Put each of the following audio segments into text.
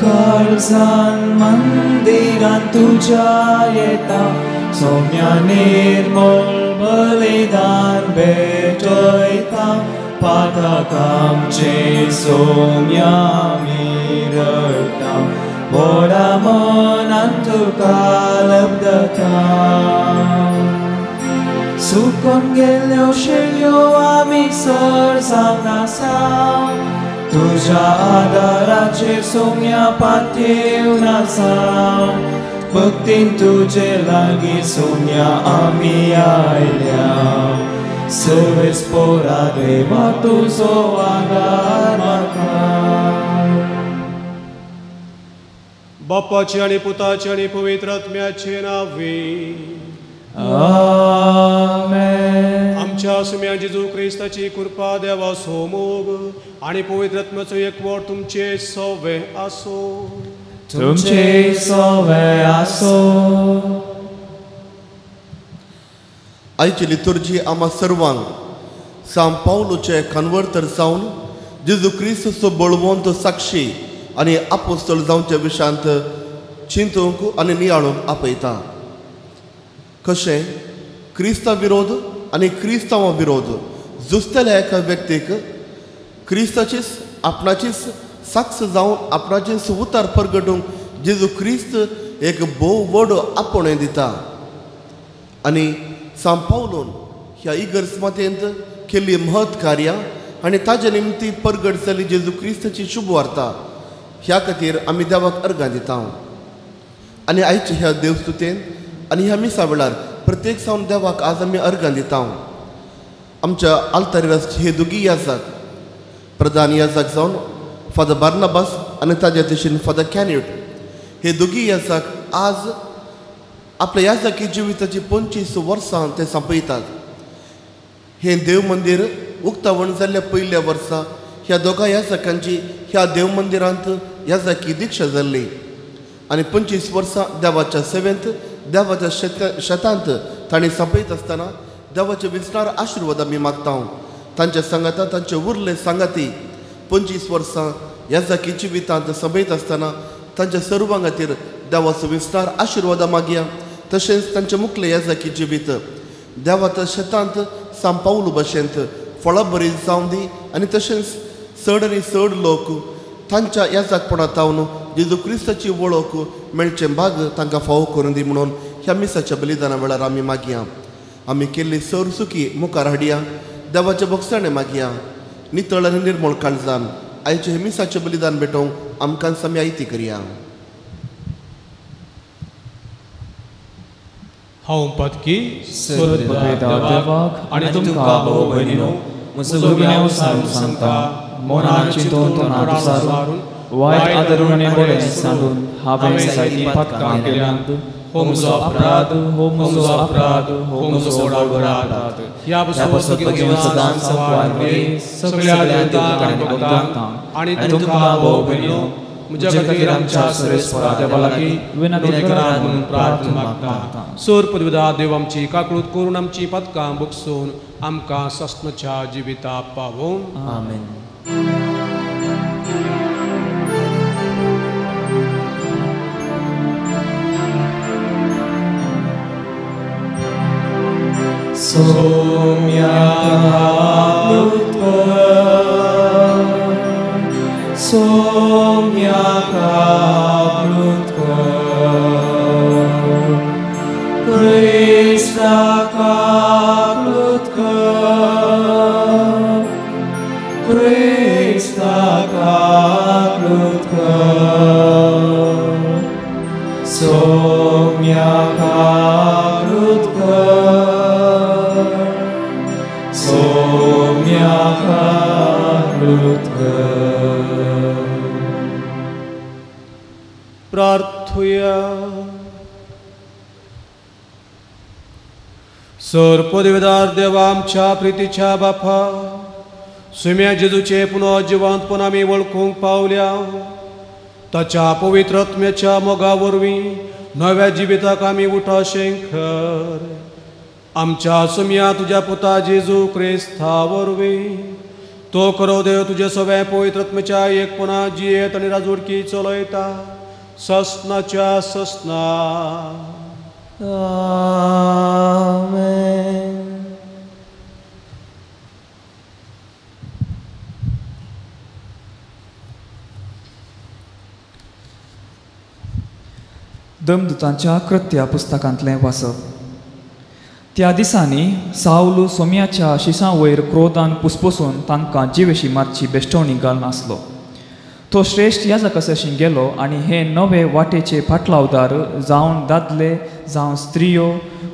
काळजान मंदिरांत तुझ्या येता सौम्या निर्मळ बलिदान भेटयता पातक आमचे सौम्या मिरळटा व्हडा मनांत तुका लब्धता सुकोन गेल्ल्यो शेळयो आमी सरसांग आसा तुझ्या आदाराचेर सौम्या पातयेवन आसा भक्तीन तुजे लागीं सौम्या आमी आयल्या सर्वेस पोरा देवा तुजो आदार म्हाका बापाचे आनी पुताचे आनी पवित्र आत्म्याचे नांवे आमेन आमच्या सुम्या जेजू क्रिस्ताची कृपा देवा सोमोग आणि पवित्र आत्म्याचो एकवट तुमचे सवे आसो तुमचे सवे आसो आयची लितुर्जी आम्हा सर्वांक सांत पावलोचे कन्वर्टर जावन जेजू क्रिस्ताचो बळवंत साक्षी आनी आपोस्तल जावच्या विशांत चिंतूंक आनी नियाळूंक आपयता कशें क्रिस्ता विरोध आनी क्रिस्तांवा विरोध झुजतल्या एका व्यक्तीक क्रिस्ताचीच आपणाचीच साक्ष जावन आपणाचीच उतार परगटूंक जेजू क्रिस्त एक भोव व्हड आपणे दिता आनी सांत पावलोन ह्या इगर्ज मातयेंत केल्ली महत् कार्यां आनी ताजे निमती परगट जाली जेजू क्रिस्ताची शुभ वार्ता ह्या खातीर आमी देवाक अर्गां दिता आनी आयच्या ह्या देवस्तुतेन आनी ह्या मिसा वेळार प्रत्येक सावन देवाक आज आमी अर्गां दिता आमच्या आल्तारीर हे दोगी याजक प्रधान याजक जावन फादर बार्नाबास आनी ताजे दिशेन फादर कॅन्यूट हे दोगी याजक आज आपल्या याजकी जिविताची 25 वर्सां ते संपयतात हे देव मंदिर उक्तावण जाल्ल्या पयल्या वर्सा ह्या दोगा याजकांची ह्या देव मंदिरांत याजकी दिक्षा जाल्ली आनी 25 वर्सां देवाच्या सेवेंत देवाच्या शेतांत तांणी संपयत आसतना देवाचे विस्तार आशिर्वाद आमी मागता तांच्या सांगाता तांचे उरले सांगाती 25 वर्सां याजकी जिवितांत संपयत आसतना तांच्या सर्वां खातीर देवाचो विस्तार आशिर्वाद मागया तशेंच तांचे मुखले याजकी जिवीत देवाच्या शेतांत सांत पावलो भशेंत फळां बरी जावं दी आनी तशेंच चड आनी चड लोक तांच्या याजकपणा तावन जेजू क्रिस्ताची वळख मेळचे भाग तांकां फावो करून दी म्हणून ह्या मिसाच्या बलिदाना वेळार आमी मागया आमी केल्ली सरसुकी मुखार हाडया देवाचे भोगसाणे मागया नितळ आनी निर्मळ काळजान आयचे हे मिसाचें बलिदान भेटोवंक आमकां सम्यायती करया हांव पत्की देवाक आनी तुमकां भाव भयणीनो म्हजो गुन्यांव सांगता मोनान चिंतून तोंडांत सारून वायट आदरून आनी बरें सांडून हांवें जायतीं पातकां केल्यांत हो म्हजो अपराध हो म्हजो अपराध हो म्हजो अपराध ह्या पासून घेवन सदांच संवाद सगळ्या देवतांक आनी भक्तांक आनी तुमकां भाव भयणीनो म्हज्या खातीर आमच्या सर्वेस्परा देवा लागीं विनंती करात म्हणून प्रार्थना मागता सोर पदवीदार देव आमची काकळूत करून आमची पातकां भोगसून आमकां सस्मच्या जिविता पावोवन आमेन सौम्या सौम्या Krista kaplutka Krista kaplutka Somya kaplutka Somya kaplutka प्रार्थुया सर पदवीदार देवा आमच्या प्रितीच्या बापा सुम्या जेजूचे पुनः जिवंतपण आमी वळखूंक पावल्या ताच्या पवित्र आत्म्याच्या मोगा वरवीं नव्या जिविताक आमी उठाशें कर. आमच्या सुमया तुज्या पुता जेजू क्रिस्ता वरवीं तो करो देव तुजे सगळे पवित्र आत्म्याच्या एकपणा जियेत आनी राजवडकी चलयता ससनाच्या ससना. आमेन. दमदुतांच्या कृत्या पुस्तकांतलें वाचप. त्या दिसांनी साऊल सोम्याच्या शिसां वयर क्रोधान पुसपुसून तांकां जिवेशी मारची बेश्टवणी घालून आसलो. तो श्रेश्ठ याजक अशें गेलो आनी हे नवे वाटेचे फाटलावदार जावन दादले जावं स्त्रियो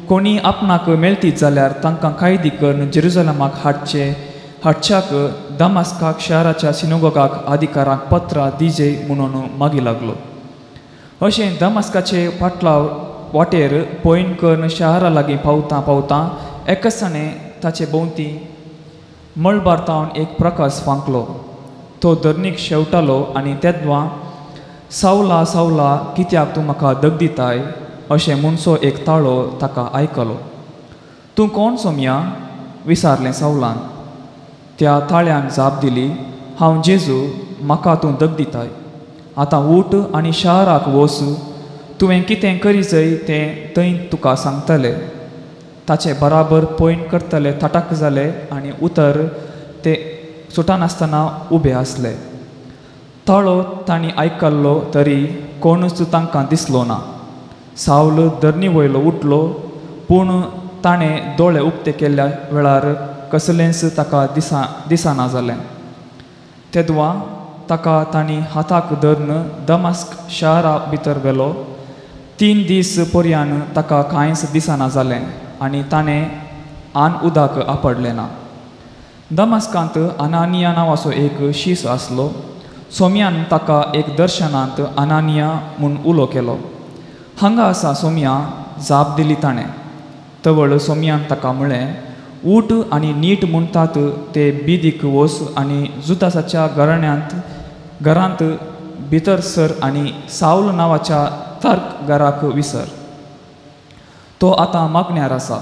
कोणी आपणाक मेळटीत जाल्यार तांकां कैदी करून जेरुसलेमाक हाडच्याक दमास्काक शाराच्या सिनोगोगाक अधिकाराक पत्रां दिजे म्हणून मागी लागलो. अशें दमास्काचे फाटलाव वाटेर पयन करून शारा लागीं पावता पावता एकाचणे ताचे भोंवती मळबारतावन एक प्रकाश फांकलो. तो धरणीक शेवटालो आनी तेदवां सावला सावला कित्याक तूं म्हाका दग दिताय अशें म्हणसो एक ताळो ताका आयकलो. तूं कोण सोम्या विचारलें सावलान. त्या ताळ्यान जाप दिली, हांव जेजू, म्हाका तूं दग दिताय. आतां उठ आनी शाराक वच, तुवें कितें करी जय तें थंय तुका सांगतले. ताचे बराबर पयन करतले थाटाक जाले आनी उतर ते सुटानासतना उबे आसले. ताळो तांणी आयकल्लो तरी कोणूच तांकां दिसलो ना. सावल धरणी वयलो उठलो, पूण ताणें दोळे उक्ते केल्ल्या वेळार कसलेंच ताका दिसना जालें. तेदवा ताका तांणी हाताक धरून दमास्क शारा भितर व्हेलो. 3 दीस पर्यान ताका कांयच दिसना जालें आनी ताणें आन उदक आपडलें ना. दमास्कांत अनानिया नांवाचो एक शीस आसलो. सोम्यान ताका एक दर्शनांत अनानिया म्हूण उलो केलो. हांगा आसा सोम्या, जाप दिली ताणें. तवळ सोम्यान ताका म्हळें, उठ आनी नीट म्हणटात ते बिदीक वच आनी जुदासाच्या घरांत भितर सर आनी साऊल नांवाच्या तर्क घराक विसर. तो आतां मागण्यार आसा.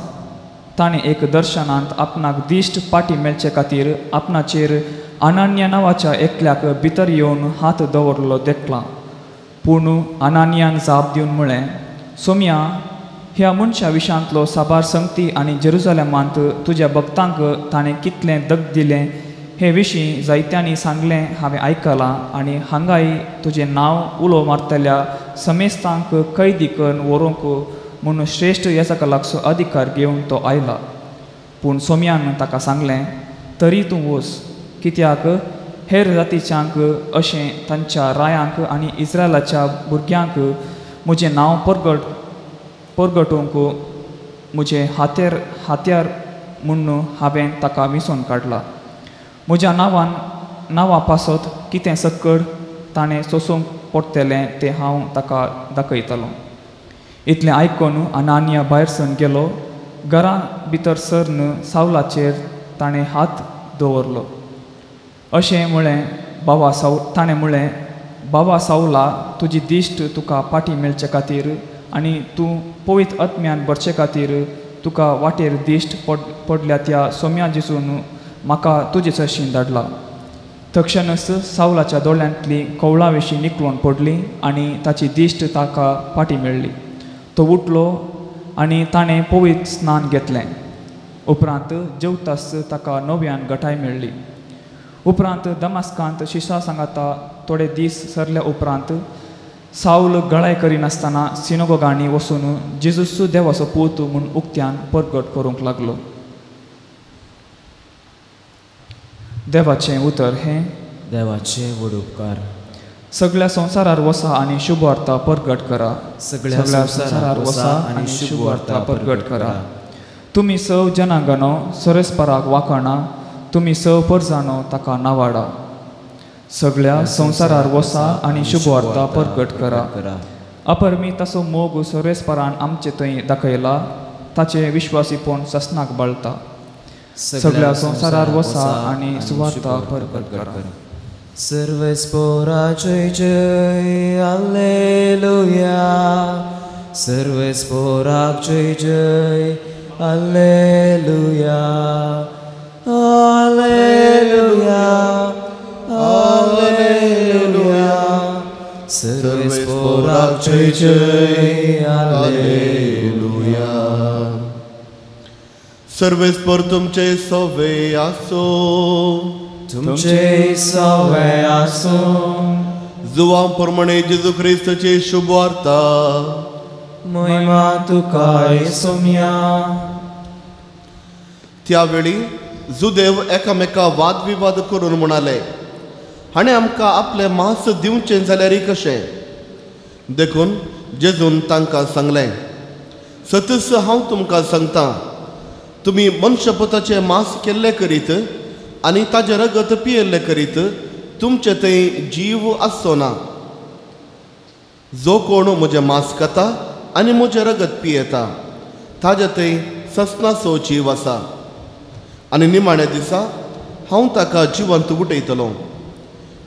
ताणें एक दर्शनांत आपणाक दिश्ट पाटी मेळचे खातीर आपणाचेर अनान्या नांवाच्या एकल्याक भितर येवन हात दवरलो देखलां. पूण अनानियान जाप दिवन म्हळें, सोम्या, ह्या मनशा विशयांतलो साबार संगती आनी जेरुसलेमांत तुज्या भक्तांक ताणें कितलें दग दिलें हे विशीं जायत्यांनी सांगलें हांवें आयकलां आनी हांगाय तुजें नांव उलो मारतल्या समेस्तांक कैदी करून व्हरूंक म्हूण श्रेश्ठ याजका लागचो अधिकार घेवन तो आयला. पूण सोम्यान ताका सांगलें, तरी तूं वच, कित्याक हेर जातीच्यांक अशें तांच्या रायांक आनी इस्रायलाच्या भुरग्यांक म्हजें नांव परगटोवंक म्हजें हात्यार म्हूण हांवें ताका विसोन काडला. म्हज्या नांवा पासत कितें सक्कड ताणें सोसूंक पडटलें तें हांव ताका दाखयतलों. इतलें आयकून अनानिया भायर सरून गेलो. घरा भितर सरन सावलाचेर ताणें हात दवरलो. अशें म्हळें ताणें म्हळें, बाबा सावला, तुजी दिश्ट तुका पाटी मेळचे खातीर आनी तूं पवित्र आत्म्यान भरचे खातीर तुका वाटेर दिश्ट पडल्या त्या सोम्या जेजून म्हाका तुजे चर्शीन धाडला. तक्षणच सावलाच्या दोळ्यांतली कवळां विशीं निकळून पडली आनी ताची दिश्ट ताका पाटी मेळ्ळी. तो उठलो आनी ताणें पवित्र स्नान घेतलें. उपरांत जेवतास ताका नव्यान घटाय मेळ्ळी. उपरांत दमास्कांत शिसा सांगाता थोडे दीस सरले उपरांत साऊल गळाय करिनासतना सिनोगोगांनी वचून जेजूस देवाचो पूत म्हूण उक्त्यान परगट करूंक लागलो. देवाचें उतर हें, देवाचे व्हड उपकार. सगळ्या संवसारार वसा आनी शुभ वार्ता परगट करा. सगळ्या संवसारार वसा आनी शुभ वार्ता परगट करा. तुमी सव जनांगनो सरस्पराक वाखणा, तुमी सव परजानो ताका नावाडा. सगळ्या संवसारार वसा आनी शुभ वार्ता परगट करा. अपरमी ताचो मोग सरस्परान आमचे थंय दाखयला, ताचे विश्वासीपण ससनाक बाळटा. सगळ्या संवसारार वसा आनी सुवार्ता परगट करा. सर्वेस्पोरा जय जय alleluia. सर्वेस्पोरा जय जय alleluia. Alleluia. Alleluia. सर्वेस्पोरा जय जय alleluia. सर्वेस्पोर तुमचे सवे आसो. तुमचे सवे आसो. जुवां प्रमाणे जेजू ख्रिस्ताची शुभ वार्ता. महिमा तुका येसुम्या. त्यावेळी जुदेव एकामेका वादविवाद करून म्हणाले, हाणे आमकां आपले मांस दिवचें जाल्यार कशें? देखून जेजून तांकां सांगलें, सतस हांव तुमकां सांगतां, तुमी मनशापुताचें मांस केल्लें करीत आनी ताजें रगत पियेल्लें करीत तुमचे थंय जीव आसचो ना. जो कोण म्हजें मांस खाता आनी म्हजें रगत पियेता ताजे थंय ससनाचो जीव आसा. आनी निमाण्या दिसा हांव ताका जिवंत उठयतलो.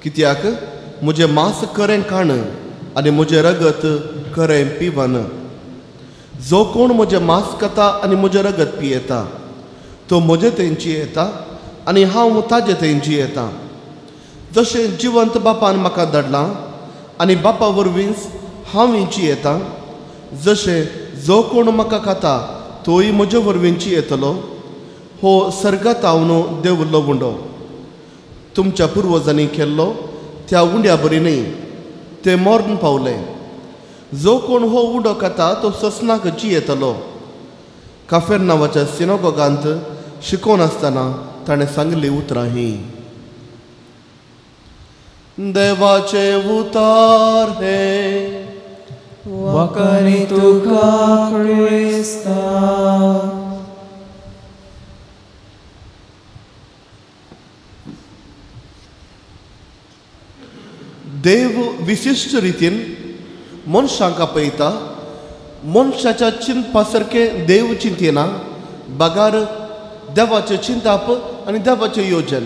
कित्याक म्हजें मांस खरें खाण आनी म्हजें रगत खरें पिवन. जो कोण म्हजें मांस खाता आनी म्हजें रगत पियेता तो म्हजे थंय जियेता आनी हांव ताजे थंय जियेता. जशें जिवंत बापान म्हाका धाडलां आनी बापा वरवींच हांव जियेतां, जशें जो कोण म्हाका खाता तोय म्हजे वरवीं जियेतलो. हो सर्गात हांव देवल्लो उंडो. तुमच्या पुर्वजांनी केल्लो त्या उंड्या बरी न्ही, ते मरण पावले. जो कोण हो उंडो खाता तो ससनाक जियेतलो. काफेर नांवाच्या सिनोगोगांत शिकोवन आसतना ताणें सांगली उतरां ही. देवाचे उतार हे वखरी तुका क्रिस्ता. देव विशिश्ट रितीन मनशांक आपयता. मनशाच्या चिंतपा सारकें देव चिंतिना. बागार देवाचें चिंतप आनी देवाचें येवजण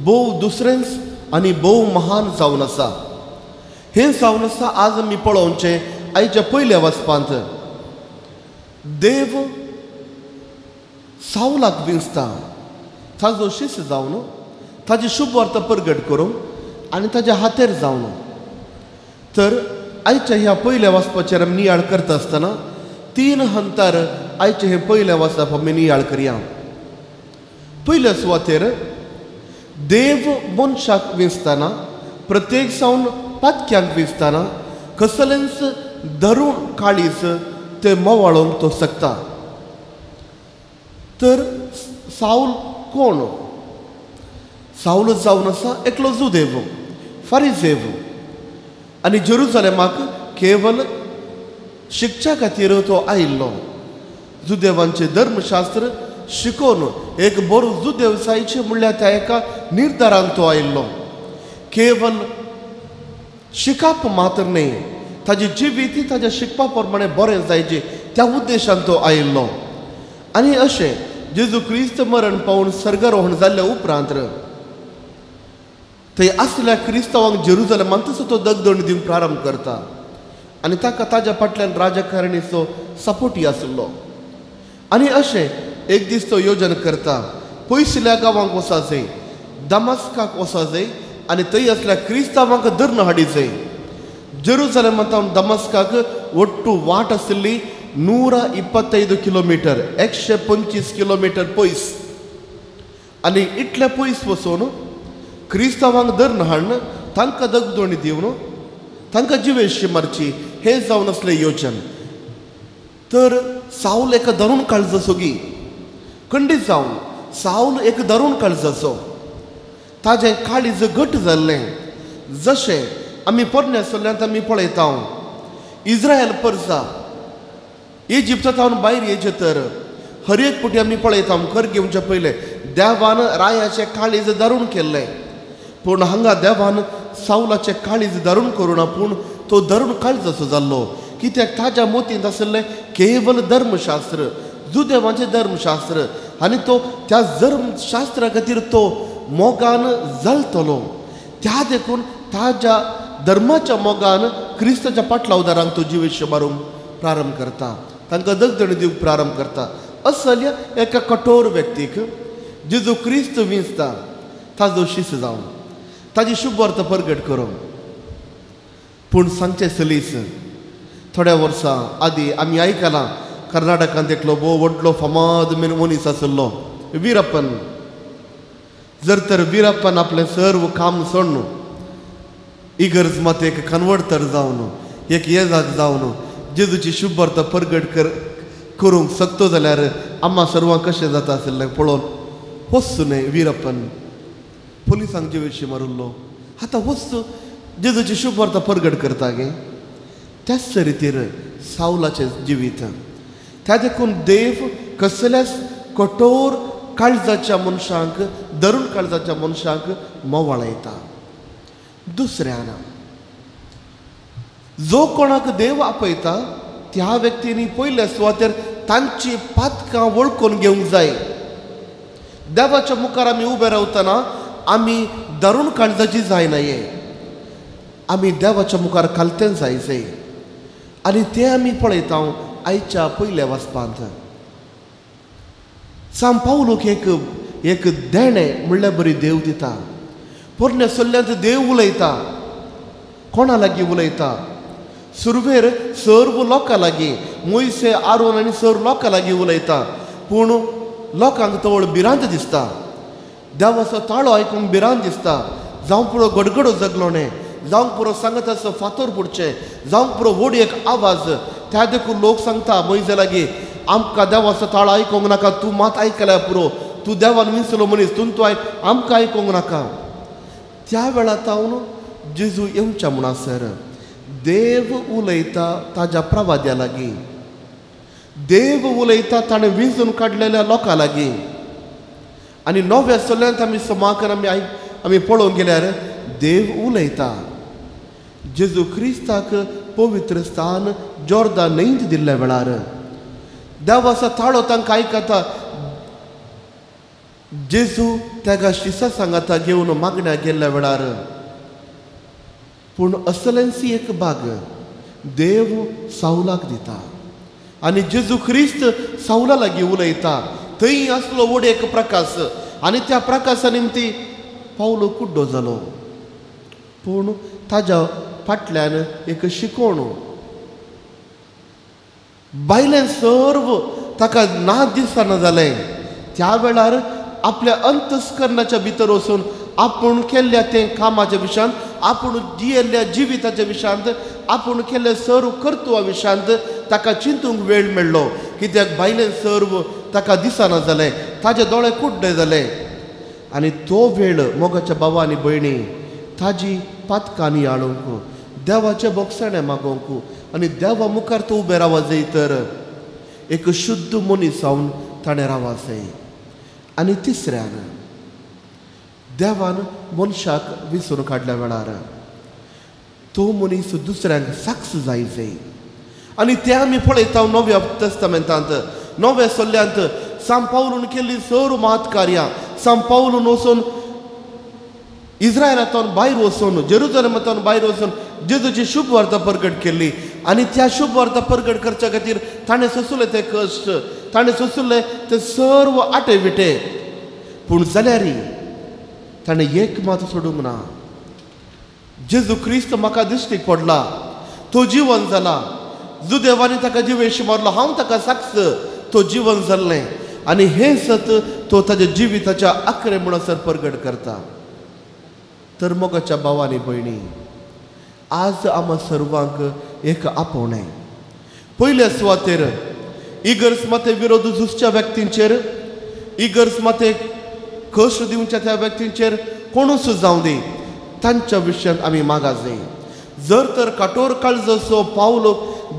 भोव दुसरेंच आनी भोव महान जावन आसा. हें जावन आसा आज आमी पळोवचें आयच्या पयल्या वचपांत. देव सावलाक विंचता ताजो शिश जावन ताजी शुभ वार्ता परगट करूं आनी ताज्या हातेर जावन. तर आयच्या ह्या पयल्या वचपाचेर आमी नियाळ करता आसतना 3 हंतार आयचे हें पयलें वचप आमी नियाळ करया. पयल्या सुवातेर देव मनशाक विंचतना, प्रत्येक सावन पातक्यांक विंचतना कसलेंच धरून काळीज ते मोवाळोवंक तो शकता. तर साऊल कोण? साऊल जावन आसा एकलो जुदेव, फारिजेव. आनी जेरुसलेमाक केवल शिकच्या खातीर तो आयिल्लो. जुदेवांचें धर्मशास्त्र शिकोवन एक बरो जुदेव जायचे म्हणल्यार त्या एका निर्धारान तो आयिल्लो. केवल शिकप मात्र न्ही, ताजी जिवीत ताज्या शिकपा प्रमाणे बरें जायचें त्या उद्देशान तो आयिल्लो. आनी अशें जेजू क्रिस्त मरण पावून सर्गारोहण जाल्ल्या उपरांत थंय आसल्या क्रिस्तांवांक जेरुसलेमांतच तो दगदण दिवंक प्रारंभ करता. आनी ताका ताज्या फाटल्यान राजकारणीचो सपोर्टी आसलो. आनी अशें एक दीस तो येवजण करता, पयसल्या गांवांक वचा जाय, दमास्काक वचा जाय आनी थंय असल्या क्रिस्तांवांक धरून हाडी जाय. जेरुसलेमांतावन दमास्काक ಒಟ್ಟು वाट आसली 125 किलोमीटर, 125 किलोमीटर पयस. आनी इतले पयस वचून क्रिस्तांवांक धरून हाडून तांकां दगदोणी दिवन तांकां जिवेशी मारची हें जावन असलें येवजण. तर साऊल एक धरून काळजाचो खंडीत जावन साऊल एक धरून काळजाचो. ताजें काळीज घट जाल्लें. जशें आमी पोरण्यासल्ल्यांत आमी पळयता, इस्रायल परसा इजिप्तांत भायर येचे तर हर एक पुटी आमी पळयता कर घेवचे पयले देवान रायाचें काळीज धरून केल्लें. पूण हांगा देवान साऊलाचें काळीज धरून करूना, पूण तो धरून काळजाचो जाल्लो. कित्याक ताज्या मोतींत आसलें केवल धर्मशास्त्र, जुदेवांचें धर्मशास्त्र. आनी तो त्या धर्मशास्त्रा खातीर तो मोगान जळटलो. त्या देखून ताज्या धर्माच्या मोगान क्रिस्ताच्या पाटलावदारांक तो जिवेश मारूंक प्रारंभ करता, तांकां दगदणी दिवंक प्रारंभ करता. असल्या एका कठोर व्यक्तीक जेजू क्रिस्त विंचता ताजो शीस जावन ताजी शुभ अर्थ परगट करूं. पूण सांगचे सलीस थोड्या वर्सां आदीं आमी आयकलां कर्नाटकांत एकलो भोव व्हडलो फामाद मनीस आसलो वीरप्पन. जर तर वीरप्पन आपलें सर्व काम सोडून इगर्ज मात एक कन्वर्टर जावन एक येजाक जावन जेजूची शुभ अर्थ परगट करूंक शकतो जाल्यार आम्हा सर्वांक कशें जाता आसलें पळोवन वचूं न्हय. वीरप्पन पुलिसांक जिवेशी मारुल्लो, आतां वचूं जेजूची शुभ अर्थ परगट करता गे. त्याच रितीर सावलाचें जिवीत. त्या देखून देव कसल्याच कठोर काळजाच्या मनशांक धरून काळजाच्या मनशांक मोवाळयता. दुसऱ्यान जो कोणाक देव आपयता त्या व्यक्तींनी पयल्या सुवातेर तांची पातकां वळखून घेवंक जाय. देवाच्या मुखार आमी उबे रावतना आमी धरून काळजाची जायनाये, आमी देवाच्या मुखार खालतें जायचें. आनी तें आमी पळयता आयच्या पयल्या वचपांत. सांत पावलोक एक देणें म्हणल्यार बरी देव दिता. पोरण्या सल्ल्यांत देव उलयता. कोणा लागीं उलयता? सुरवेर सर्व लोकां लागीं, मोयसे आरोन आनी सर्व लोकां लागीं उलयता. पूण लोकांक तवळ भिरांत दिसता. देवाचो ताळो आयकूंक भिरांत दिसता. जावं पुरो गडगडो जगलोणे, जावं पुरो सांगतासो फातर पुडचें, जावं पुरो व्हड एक आवाज. त्या देखून लोक सांगता मोयजे लागीं आमकां देवाचो ताळो आयकूंक नाका, तूं मात आयकल्यार पुरो, तूं देवान विंचलो मनीस, तूं आमकां आयकूंक नाका. त्या वेळा तावन जेजू येवच्या म्हणसर देव उलयता ताज्या प्रवाद्या लागीं. देव उलयता ताणें विंचून काडलेल्या लोकां लागीं. आनी नव्या सल्ल्यांत आमी समाकन आमी पळोवंक गेल्यार देव उलयता. जेजू क्रिस्ताक पवित्र स्थान जॉर्दान न्हंयत दिल्ल्या वेळार देवाचो ताळो तांकां आयकता. जेजू तेगा शिसा सांगाता घेवन मागण्या गेल्ल्या वेळार. पूण असलेंसी एक भाग देव सावलाक दिता आनी जेजू क्रिस्त सावला लागीं उलयता. थंय आसलो व्हड एक प्रकाश आनी त्या प्रकाशा निमती पावलो कुड्डो जालो. पूण ताज्या फाटल्यान एक शिकोण. बायलें सर्व ताका नाच दिसना जालें. त्या वेळार आपल्या अंतस्करणाच्या भितर वचून आपूण केल्ल्या तें कामाच्या विशयांत, आपूण जियेल्ल्या जिविताच्या विशयांत, आपूण केल्ल्या सर्व कर्तुवा विशयांत ताका चिंतूंक वेळ मेळ्ळो. कित्याक बायलें सर्व ताका दिसना जालें, ताजे दोळे कुड्डे जाले. आनी तो वेळ मोगाच्या भावा आनी भयणी ताजी पातकांनी हाडूंक, देवाचें बोगसाणें मागोवंक आनी देवा मुखार तो उबे रावा जाय. तर एक शुद्ध मनीस जावन ताणें रावा जाय. आनी तिसऱ्यान देवान मनशाक विसरून काडल्या वेळार तो मनीस दुसऱ्यांक साक्ष जाय जाय. आनी तें आमी पळयता नव्या तस्तामेंतांत, नव्या सल्ल्यांत. सांत पावलून केल्ली सर्व महत्कार्यां, सांत पावलून वचून इस्रायलांतून भायर वचून, जेरुसलेमांतून भायर वचून जेजूची शुभ वार्ता परगट केल्ली. आनी त्या शुभ वार्ता परगट करच्या खातीर ताणें सोंसले ते कश्ट, ताणें सोंसले ते सर्व आटे विटे. पूण जाल्यारय ताणें एक मात सोडूंक ना. जेजू क्रिस्त म्हाका दिश्टीक पडला, तो जिवन जाला. जो देवानी ताका जिवेश मारलो, हांव ताका साक्ष, तो जिवन जाल्लें. आनी हें सत तो ताच्या जिविताच्या आखरे म्हणसर परगट करता. तर मोगाच्या भावांनी भयणी, आज आम्हा सर्वांक एक आपोवणें. पयल्या सुवातेर इगर्ज माते विरोध झुजच्या व्यक्तींचेर, इगर्ज माते कश्ट दिवच्या त्या व्यक्तींचेर कोणूच जावं दी, तांच्या विशयांत आमी मागास जाय. जर तर कठोर काळजाचो पावलो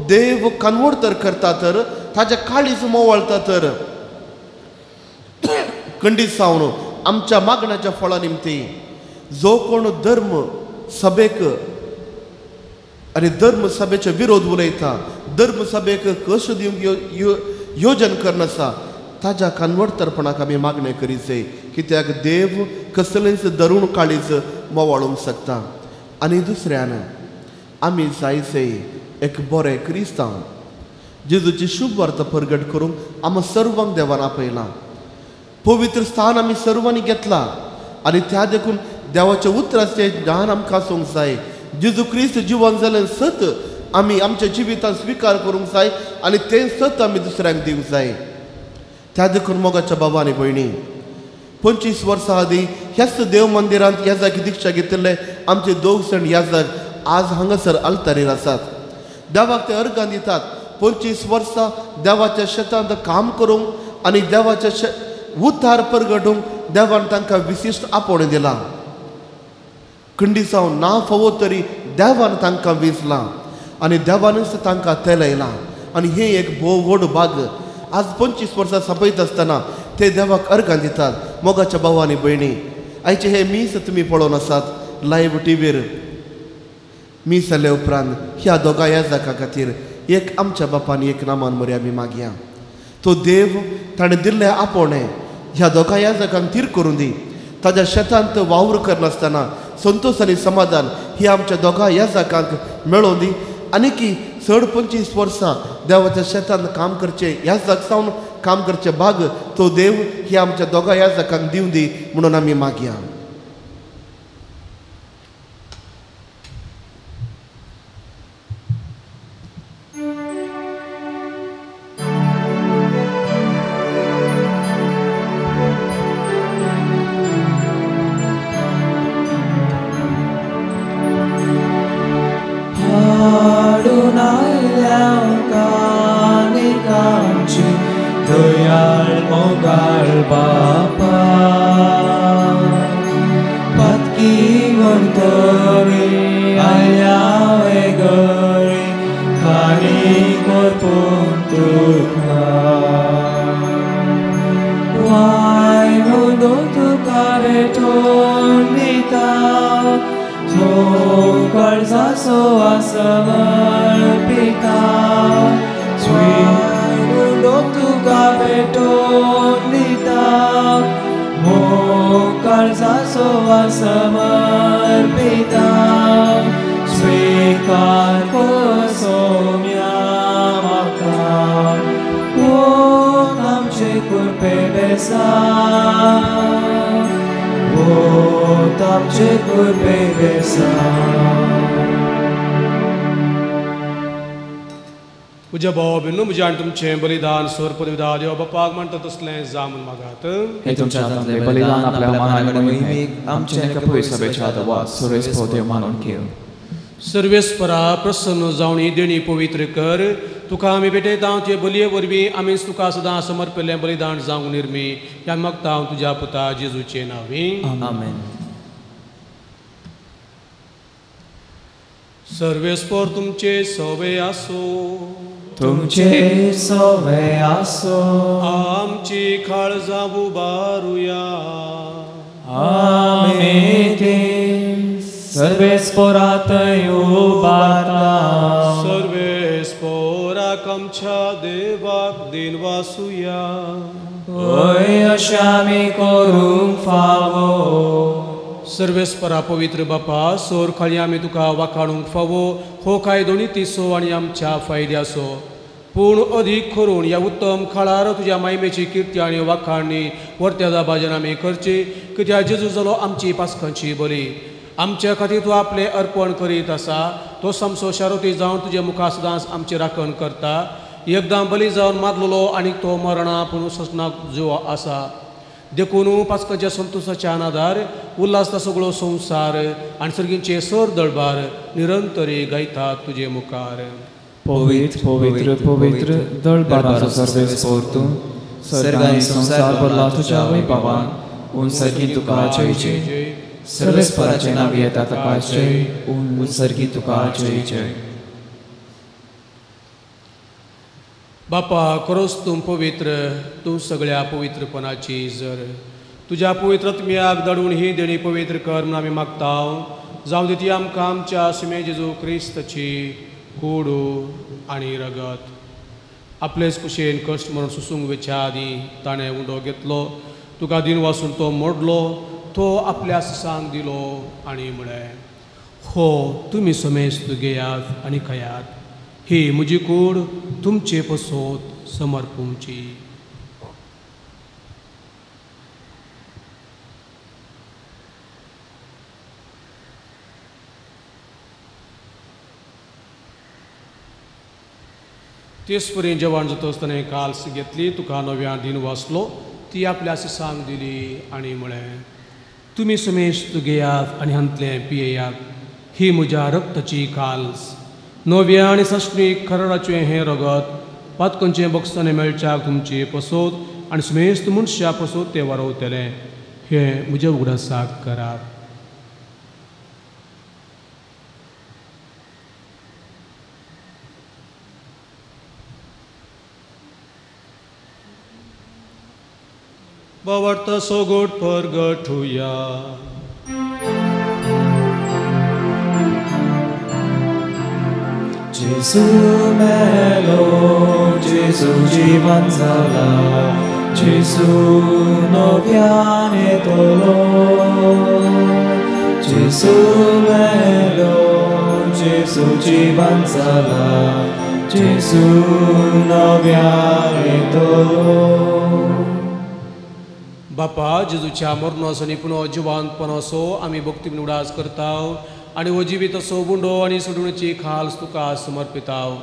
देव कन्वर्ट तर करता, तर ताच्या काळीज मोवाळटा, तर खंडीत सावन आमच्या मागण्याच्या फळा निमती जो कोण धर्म सभेक आनी धर्म सभेचे विरोध उलयता, धर्म सभेक कश्ट दिवंक योजन करनासा, ताज्या कन्वर्ट तरपणाक आमी मागणें करीचे. कित्याक देव कसलेंच धरून काळीज मोवाळूंक शकता. आनी दुसऱ्यान आमी जायचे एक बरे क्रिस्तांव जेजूची शुभ वार्ता प्रगट करूंक आमी सर्वांक देवान आपयलां. पवित्र स्थान आमी सर्वांनी घेतला आनी त्या देखून देवाच्या उतराचे ज्ञान आमकां आसूंक जाय. जेजू क्रिस्त जिवन जालें सत आमी आमच्या जिवितांत स्विकार करूंक जाय आनी तें सत आमी दुसऱ्यांक दिवंक जाय. त्या देखून मोगाच्या बाबा आनी भयणी 25 वर्सां आदीं ह्याच देव मंदिरांत याजाकी दिक्षा घेतिल्ले आमचे 2 जाण याजक आज हांगासर आल्तारीर आसात. देवाक ते अर्गां दितात. 25 वर्सां देवाच्या शेतांत काम करूंक आनी देवाच्या उद्धार प्रगटूंक देवान तांकां विशिश्ट आपोवणें दिलां. खंडीसांव ना फावो तरी देवान तांकां वेंचलां आनी देवानच तांकां तेलयलां. आनी हें एक भोव व्हड भाग. आज 25 वर्सां सोंपयता आसतना ते देवाक अर्गां दितात. मोगाच्या भावा आनी भयणी, आयचे हे मीस तुमी पळोवन आसात लायव्ह टीव्हीर. मीस जाले उपरांत ह्या दोगां याजकां खातीर एक आमच्या बापान एक नामान मरे आमी मागया. तो देव ताणें दिल्लें आपोवणें ह्या दोगां याजकांक तीर करून दी. ताज्या शेतांत वावर करनासतना संतोश आनी समाधान ही आमच्या दोगां याजकांक मेळोवन दी. आनी की चड 25 वर्सां देवाच्या शेतांत काम करचें याजक जावन काम करचें भाग तो देव ही आमच्या दोगां याजकांक दिवं दी म्हणून आमी मागया. तुझ्या भाव बिन्नू म्हजे आनी तुमचें बलिदान सर्पद विधा देवा बापाक म्हणटा तसलें जावन मागात. हे तुमच्या हातांतलें बलिदान आपल्या मनाक मोहिमेक आमचे एका पवित्र सभेच्या आदारात सर्वेस्पर देव मानून घेव. सर्वेस्परा प्रसन्न जावन ही देणी पवित्र कर. तुका आमी भेटयता ते बलये वरवीं आमीच तुका सदां समर्पिल्लें बलिदान जावंक निर्मी ह्या मागता हांव तुज्या पुता जेजूचे नांवी. आमेन. सर्वेस्पर तुमचे सवे आसो. तुमचे सवे आसो. आमची काळजां उबारुया. आमी सर्वेस्परांतय उबारता. सर्वेस्पराक आमच्या देवाक दिनवासुया. होय अशें आमी करूंक फावो. सर्वेस्परा पवित्र बापा सोर खाली आमी तुका वाखाणूंक फावो. हो काय दोनी तिसो आनी आमच्या फायद्याचो. पूण अदीक करून ह्या उत्तम काळार तुज्या मायमेची किर्ती आनी वाखाणणी वर्त्यादा भाजन आमी करची. कित्याक जेजू जालो आमची पासकांची बली. आमच्या खातीर तूं आपलें अर्पण करीत आसा. तो समसो शारोती जावन तुजे मुखार सदांच आमची राखण करता. एकदां बली जावन मारलेलो आनी तो मरणा पूण सजनाक जीव आसा. देखून पासकाच्या संतोशाच्या आनादार उल्हासता सगळो संवसार आनी सर्गींचे सर दळबार निरंतरी गायतात तुजे मुखार. पवित्र पवित्र पवित्र दळबाराचो सर्वेस्पर तूं. सर्ग आनी संवसार भरला तुज्या वैभवान. उंचरगी तुका जय जय. सर्वेस्पराचे नांव येता ताका जय. उंचरगी तुका जय जय. बापा खरोच तूं पवित्र. तूं सगळ्या पवित्रपणाची जर. तुज्या पवित्रत्म्याक दडून ही देणी पवित्र कर म्हूण आमी मागता. जावं दी ती आमकां आमच्या सिमे जेजू क्रिस्ताची कूड आनी रगत. आपलेच कुशेन कश्ट म्हणून सुसूंक वेच्या आदी ताणें उंडो घेतलो. तुका दिन वासून तो मोडलो. तो आपल्यास सांग दिलो आणि म्हळें, हो तुमी समेस्त घेयात आणि खयात, ही म्हजी कूड तुमचे पसोत समर्पूंची. तेच पर्यंत जेवण जाता आसतना काल्स घेतली, तुका नव्या दिन वाचलो, ती आपल्यास सांग दिली आणि म्हळें, तुमी समेस्त घेयात आणि हांतलें पियेयात, ही म्हज्या रक्ताची काल्स, नव्या आणि सश्मीक खरडाचें हें रगत, पातकांचें बक्षांनी मेळच्याक तुमची पसोत आणि समेस्त मनशां पसोत तें वारवतलें, हें म्हज्या उगडासाक करात. Bavarta sogot părgătuia. Jesu melo, Jesu जीवन झाला, Jesu नव्याने तोलो. Jesu melo, Jesu जीवन झाला, Jesu नव्याने तोलो. बापा जेजूच्या मरणाचो आनी पुनो जिवंतपणाचो आमी भक्तीन उडास करताव आनी हो जिवीत असो बुंडो आनी सोडूणची खाल्स तुका समर्पिताव.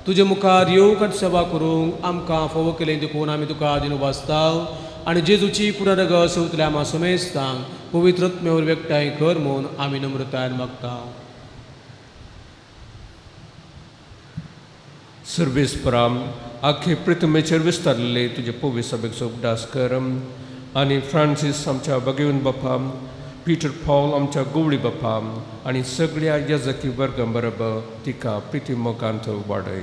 तुजे मुखार येवंक आनी सेवा करूंक आमकां फोव केलें देखून आमी तुका दिनो वाचताव आनी जेजूची पुनरग सवतल्या आमा समेस्तांक पवित्र आत्म्यावर व्यक्ताय कर म्हूण आमी नम्रतायेन मागताव. सर्वेस्पराम आख्खे पृथ्वीचेर विस्तारलेले तुजे पवित्र सभेचो उगडास कर आनी फ्रांसीस आमच्या भगिवन बापा, पीटर पॉल आमच्या गवळी बापा आनी सगळ्या येजकी वर्गां बरोबर तिका प्रिती मोगांत वाडय.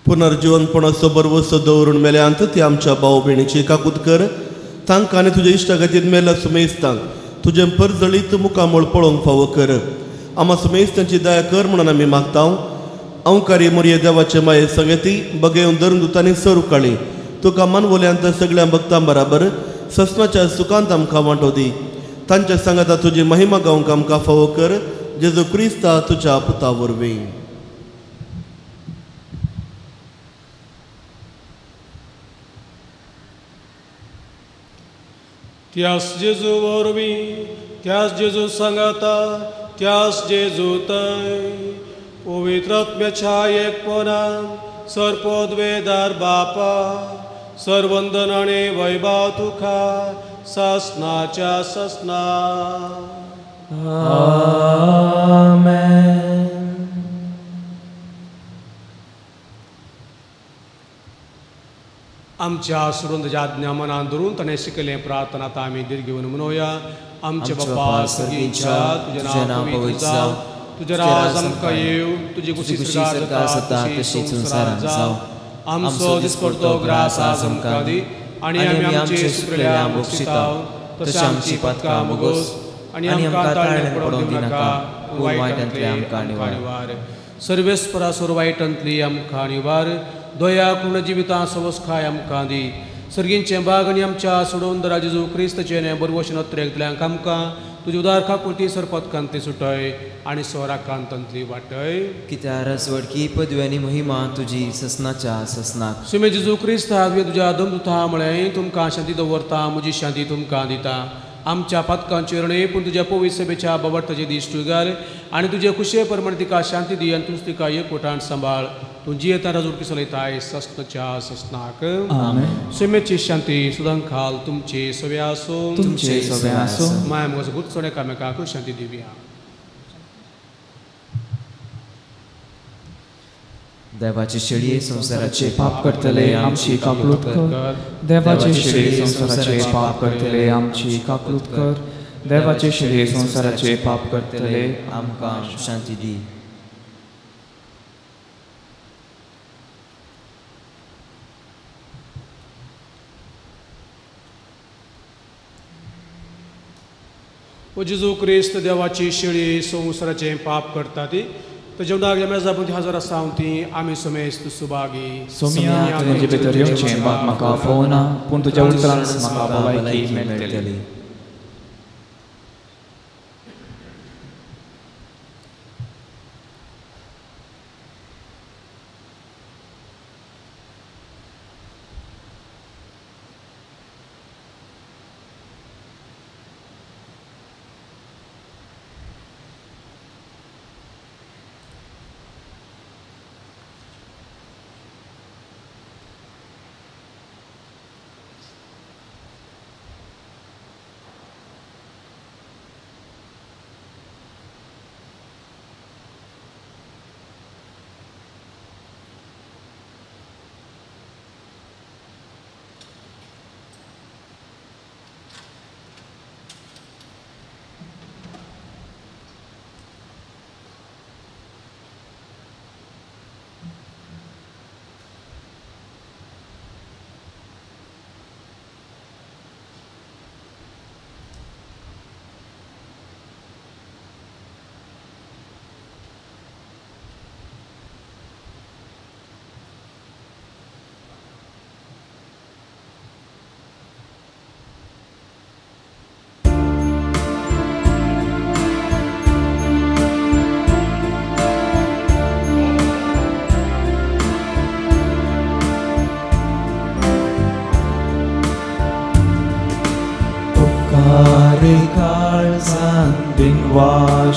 पुनर्जीवनपणाचो बरवसो दवरून मेल्यांत ती आमच्या भाव भयणीची काकूत कर. तांकां आनी तुज्या इश्टागतीन मेल्या सुमेस्तांक तुजें परजळीत मुखामळ पळोवंक फावो कर. आम्हा सुमेस्तांची दया कर म्हणून आमी मागताव. अवकारी मोरये देवाचे माये संगती बगेवन धरून दुतांनी सरू काळी तुका मानवल्यांत सगळ्या भक्तां बराबर ससनाच्या सुखांत आमकां वांटो दी. तांच्या सांगाता तुजी महिमा गावंक आमकां फावो कर. जेजू क्रिस्ता तुज्या पुता वरवीं. त्यास जेजू वरवीं, त्यास जेजू सांगाता, त्यास जेजू तय पवित्र आत्म्याच्या एकपणान सर्पोद्वेदार बापा सर्वंदन आणि वैभव तुका ससनाच्या ससना. आमेन. आमच्या सुरुंदच्या आज्ञा मनान धरून ताणें शिकयलें प्रार्थना आतां आमी दीर घेवन म्हणोया. आमचे बाप्पा सर्गीच्या तुजें नांव पवित्र जावं, तुजें राज आमकां येव, तुजी कुशी स्वर्गांत जाता तशीच संवसारांत जावं. आमचो दिसपडटो ग्रास आज आमकां दी आनी आमी आमचे सुकल्यांक बक्षिताव, तशें आमची पातकां बोगोस आनी आमकां ताळ्यान पडोवंक दिनाका, वायटांतली आमकां निवार. सर्वेस्परा सोर वायटांतली आमकां निवार. दया पूर्ण जिवितां सवस्खाय आमकां दी. सर्गींचे बाग आनी आमच्या सोडून जेजू क्रिस्ताचे बरवशेन अत्रेंतल्यांक आमकां तुजी उदार काकुळटी सरपतकांतली सुटय आनी सोराकांतांतली वाटय. कित्याक रसवडकी पदवी आनी महिमा तुजी ससनाच्या ससनाक. सुमे जेजू क्रिस्ता हांवें तुज्या दमदुता म्हळें तुमकां शांती दवरता, म्हजी शांती तुमकां दिता. आमच्या पातकांचेर न्हय पूण तुज्या पवित्र सभेच्या बाबडताचे दिश्ट घाल आनी तुजे कुशे प्रमाणे तिका शांती दी आनी तुज तिका एकवटान सांबाळ. तूं जियेता राजूर चलयताय ससनाच्या ससनाक. सुमेची शांती सुदांक खाल तुमचे सवे आसूं, तुमचे सवे आसूं. माय मोज गुरचोणे एकामेकाक शांती दिवया. देवाची शेळये संसाराचे पाप करतले आमची काकलूत कर. देवाचे शेळये संसाराचे पाप करतले आमची काकलूत कर. देवाचे शेळये संसाराचे पाप करतले आमकां शांती दी. ओ जेजू क्रिस्त देवाची शेळी संसाराचे पाप करता ती जेवणाक मेजापुंती हजर आसा ती आमी समेस्त सुभागी सोमिया तुझे भितर येवचें म्हाका फोना पूण तुज्या उतरान म्हाका भलायकी मेळटली.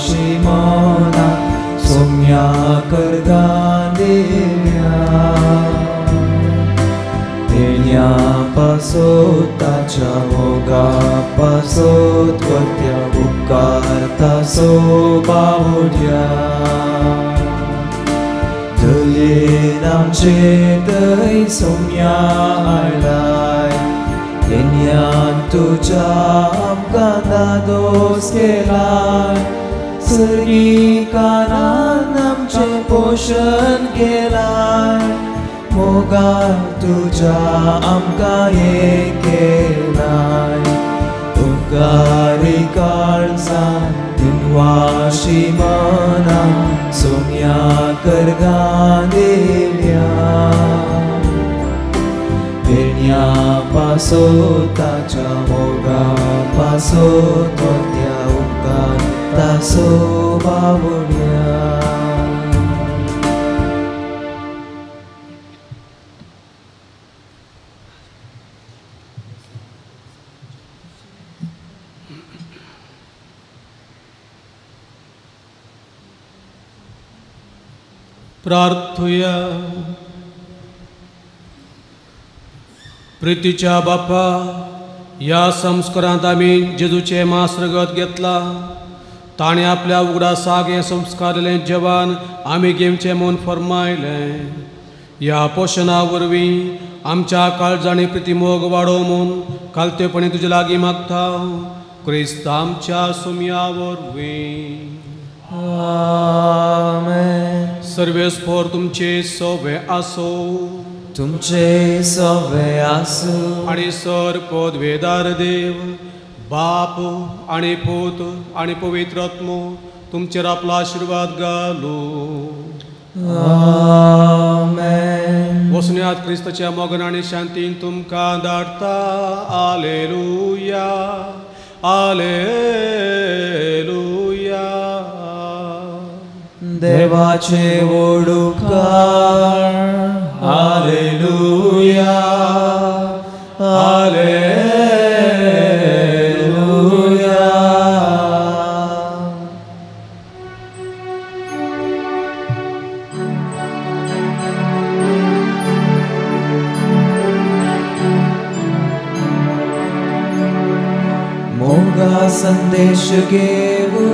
Shimona somya kargandelia Tenya pasot tacha moga pasot vatya bukarta sobaudia Delinam chetai somya ailai Tenyan tuja amkanados kelai Sri kanan amche poshan kelai Moga tuja amka ye kelai Ugari kalsan dinwashi manam Somya kargandelia Virnya pasota moga pasototya ukar taso babulia प्रार्थुया प्रीतीच्या बापा या संस्कारांत आमी जेजूचे मासरगत घेतला ताणें आपल्या उगडा सागे संस्कारलें जेवण आमी घेवचें म्हूण फरमायलें या पोशना वरवीं आमच्या काळजांनी प्रिती मोग वाडो म्हूण कालतेपणी तुजे लागीं मागता क्रिस्त आमच्या सुमया वरवीं आमेन. सर्वेस्पोर तुमचे सोबे आसो तुमचे सवे आसू आणि सरपद वेदार देव बाप आणि पूत आणि पवित्र आत्मो तुमचेर आपला आशीर्वाद घालू आमेन. वसण्यात क्रिस्ताच्या मोगन आणि शांतीन तुमकां धाडटा आलेलुया आलेलुया. देवाचे ओडुकार हालेलुया हालेलुया. मोगा संदेश घेऊन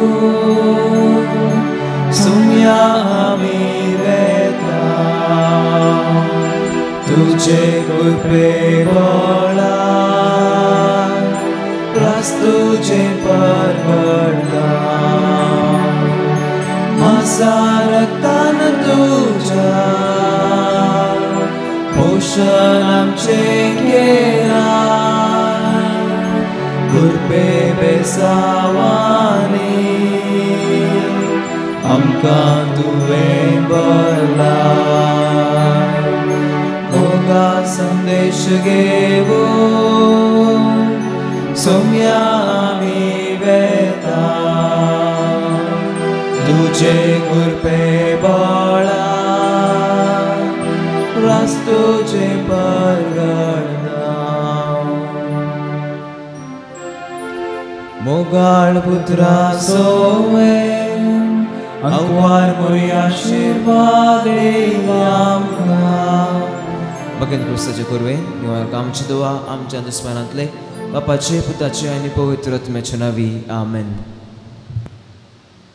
सुमया आमी वेता तुझे कृपे बोला तुझे परवडता मसारतान तुझा पोषण आमचे केला कृपे बेसावानी आमकां तुवें भरलां मोगा संदेश घेवन सोम्या आमी वेता तुजे कृपे बळा रास्तोचे परगडना मोगाळ पुत्रा सोवे अंगवार मोई आशीर्वाद आमकां भगेन क्रिस्ताचे कुरवेन निवारक आमची दुआ आमच्या दुस्मानांतले बापाचे पुताचे आनी पवित्र आत्म्याचे नांवी आमेन.